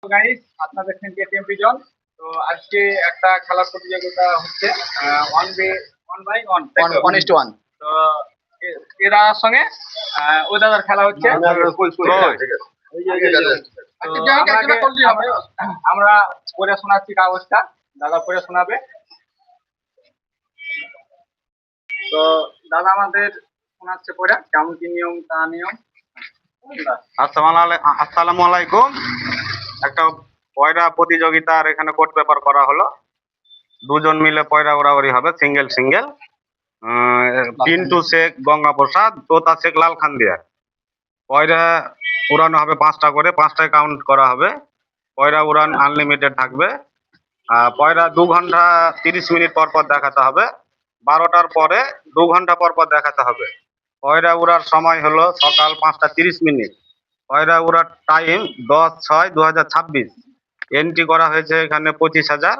Guys, আপনারা দেখছেন KTM pigeon. তো আজকে একটা খেলার প্রতিযোগিতা হচ্ছে, ওয়ান ওয়ান বাই ওয়ান, 1:1। তো এরা সঙ্গে ওই দাদার খেলা হচ্ছে। আমরা পড়ে শোনাচ্ছি কাগজটা, দাদা পড়ে শোনাবে। তো দাদা আমাদের শোনাচ্ছে পড়ে, কেমন কি নিয়ম তা নিয়ম। আসসালামু আলাইকুম। একটা পয়রা প্রতিযোগিতার এখানে কোর্ট পেপার করা হলো। দুজন মিলে পয়রা উড়াউড়ি হবে, সিঙ্গেল সিঙ্গেল। পিন্টু শেখ গঙ্গা প্রসাদ, তোতা শেখ লালখান্দিয়া। পয়রা উড়ানো হবে 5টা করে, 5টায় কাউন্ট করা হবে। পয়রা উড়ান আনলিমিটেড থাকবে। পয়রা 2 ঘন্টা 30 মিনিট পর পর দেখাতে হবে। 12টার পরে 2 ঘন্টা পর পর দেখাতে হবে। পয়রা উড়ার সময় হলো সকাল 5টা 30 মিনিট। পয়রা উড়ার টাইম 10/6/2026। এন্ট্রি করা হয়েছে এখানে 25,000।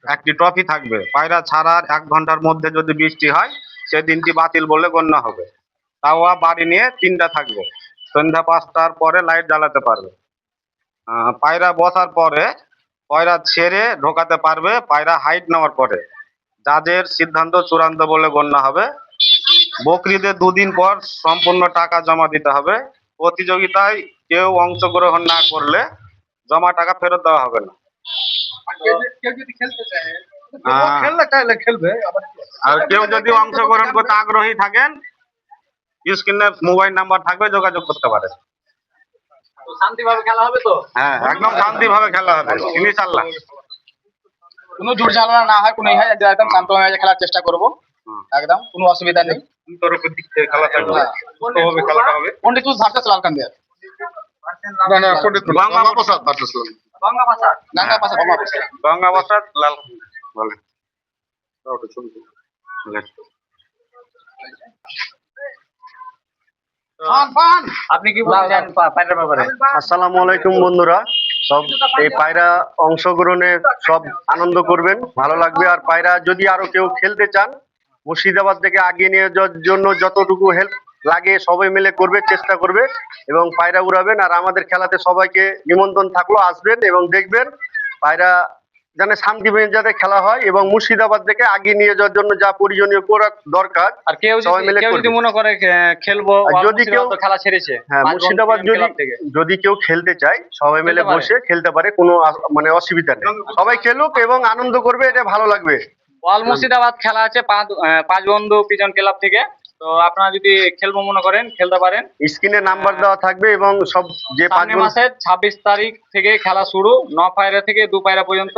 একটি ট্রফি থাকবে। পায়রা ছাড়ার 1 ঘন্টার মধ্যে যদি বৃষ্টি হয় সেদিনটি বাতিল বলে গণ্য হবে। তাওয়া বাড়ি নিয়ে 3টা থাকবে। সন্ধ্যা 5টার পরে লাইট জ্বালাতে পারবে। পায়রা বসার পরে পয়রা ছেড়ে ঢোকাতে পারবে পায়রা হাইট নেওয়ার পরে। যাদের সিদ্ধান্ত চূড়ান্ত বলে গণ্য হবে। বকরিদের 2 দিন পর সম্পূর্ণ টাকা জমা দিতে হবে। প্রতিযোগিতায় কেউ অংশগ্রহণ না করলে জমা টাকা ফেরত দেওয়া হবে না। আর কেউ যদি অংশগ্রহণ করতে আগ্রহী থাকেন, স্ক্রিনে মোবাইল নাম্বার থাকবে, যোগাযোগ করতে পারে। শান্তিভাবে খেলা হবে তো? হ্যাঁ, একদম শান্তিভাবে খেলা হবে ইনশাআল্লাহ। কোনো জোর ঝামেলা না হয়, কোনো একদম শান্তভাবে খেলার চেষ্টা করব। একদম কোনো অসুবিধা নেই। তরফের দিক থেকে খেলা থাকবে, সুষ্ঠুভাবে খেলাটা হবে। পন্ডিত ভার্সেস লালকান্দিয়া। না, পন্ডিত গঙ্গা প্রসাদ ভার্সেস গঙ্গা প্রসাদ। গঙ্গা প্রসাদ লাল বলে। আপনি কি বলছেন পায়রার ব্যাপারে? আসসালামু আলাইকুম বন্ধুরা, সব এই পায়রা অংশগ্রহণে সব আনন্দ করবেন, ভালো লাগবে। আর পায়রা যদি আরো কেউ খেলতে চান, মুর্শিদাবাদ থেকে আগিয়ে নিয়ে যাওয়ার জন্য যতটুকু হেল্প লাগে সবাই মিলে করবে, চেষ্টা করবে এবং পায়রা উড়াবেন। আর আমাদের খেলাতে সবাইকে নিমন্ত্রণ থাকলো, আসবেন এবং দেখবেন পায়রা যেন শান্তি যাতে খেলা হয় এবং মুর্শিদাবাদ থেকে আগিয়ে নিয়ে যাওয়ার জন্য যা প্রয়োজনীয় করা দরকার আর কেউ যদি মনে করে খেলবো, যদি কেউ খেলা ছেড়েছে, হ্যাঁ, মুর্শিদাবাদ যদি কেউ খেলতে চায় সবাই মিলে বসে খেলতে পারে, কোনো মানে অসুবিধা নেই। সবাই খেলুক এবং আনন্দ করবে, এটা ভালো লাগবে। অল মুর্শিদাবাদ খেলা আছে 5 বন্ধু পিজন ক্লাব থেকে। তো আপনারা যদি খেলবো মনে করেন খেলতে পারেন। স্ক্রিনে নাম্বার দেওয়া থাকবে এবং সব যে 5 মাসের 26 তারিখ থেকে খেলা শুরু। 9 পায়রা থেকে 2 পায়রা পর্যন্ত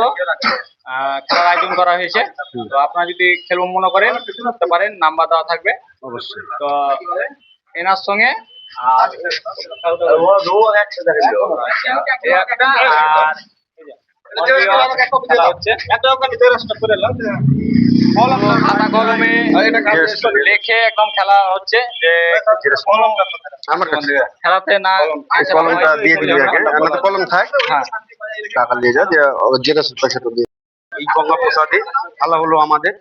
খেলার আয়োজন করা হয়েছে। তো আপনারা যদি খেলবো মনে করেন খেলতে পারেন, নাম্বার দেওয়া থাকবে অবশ্যই। তো এনার সঙ্গে আর খেলা হচ্ছে খাতা কলমে লেখে একদম খেলা হচ্ছে। খেলাতে না কলমটা দিয়ে দিবি আগে, আমাদের কলম থাক, টাকা নিয়ে যা, জেরক্স পয়সাটা দিয়ে। এই গঙ্গা প্রসাদে খেলা হলো আমাদের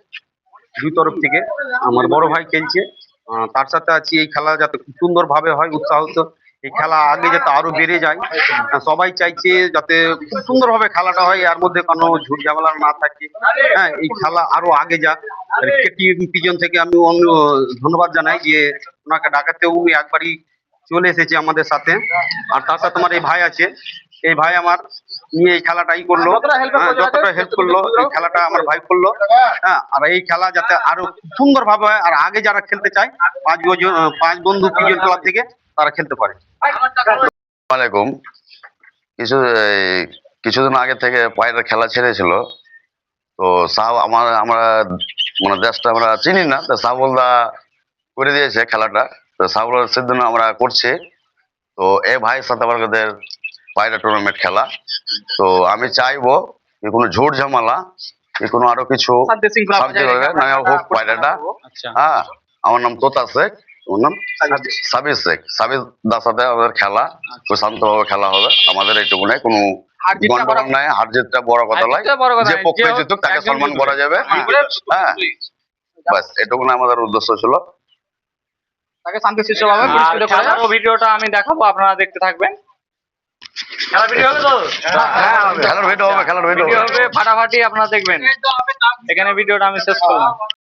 2 তরফ থেকে। আমার বড় ভাই খেলছে, তার সাথে আছি। এই খেলা যাতে খুব সুন্দর ভাবে হয়, উৎসাহিত এই খেলা আগে যাতে আরো বেড়ে যায়। সবাই চাইছে যাতে খুব সুন্দর ভাবে খেলাটা হয়, এর মধ্যে কোনো ঝুট ঝামেলা না থাকে। হ্যাঁ, এই খেলা আরো আগে যাক। পিজন থেকে আমি ধন্যবাদ জানাই যে ওনাকে ডাকাতেও উনি একবারই চলে এসেছে আমাদের সাথে। আর তার সাথে আমার এই ভাই আছে, এই ভাই আমার নিয়ে এই খেলাটাই করলো, যতটা হেল্প করলো এই খেলাটা আমার ভাই করলো। হ্যাঁ, আর এই খেলা যাতে আরো সুন্দর ভাবে হয়, আর আগে যারা খেলতে চায় 5 বন্ধু পিজন ক্লাব থেকে তারা খেলতে পারে। আসসালামাইকুম। কিছুদিন আগে থেকে পায়রা খেলা ছেড়েছিল। তো আমরা মানে দেশটা আমরা চিনি না, তো সাবলদা করে দিয়েছে খেলাটা। তো সাবলের সেদিন আমরা করছি। তো এ ভাইয়ের সাথে আমাদের পায়রা টুর্নামেন্ট খেলা। তো আমি চাইবো যে কোনো ঝুট ঝামেলা কোনো আরো কিছু হোক পায়রাটা। হ্যাঁ, আমার নাম তোতা শেখ, ওর নাম সাবির শেখ। সাবির দার সাথে আমাদের খেলা খুব শান্তভাবে খেলা হবে। আমাদের এইটুকু নাই, কোনো গন্ডগোল নাই। হার জিতটা বড় কথা নয়, যে পক্ষে জিতুক তাকে সম্মান করা যাবে। হ্যাঁ, বাস এটুকু আমাদের উদ্দেশ্য ছিল। তাকে শান্তিশিষ্টভাবে ভিডিওটা আমি দেখাবো, আপনারা দেখতে থাকবেন। খেলা ভিডিও হবে তো? খেলার ভিডিও হবে, খেলার ভিডিও ভিডিও হবে। হবে ফাটাফাটি, আপনারা দেখবেন। এখানে ভিডিওটা আমি শেষ করলাম।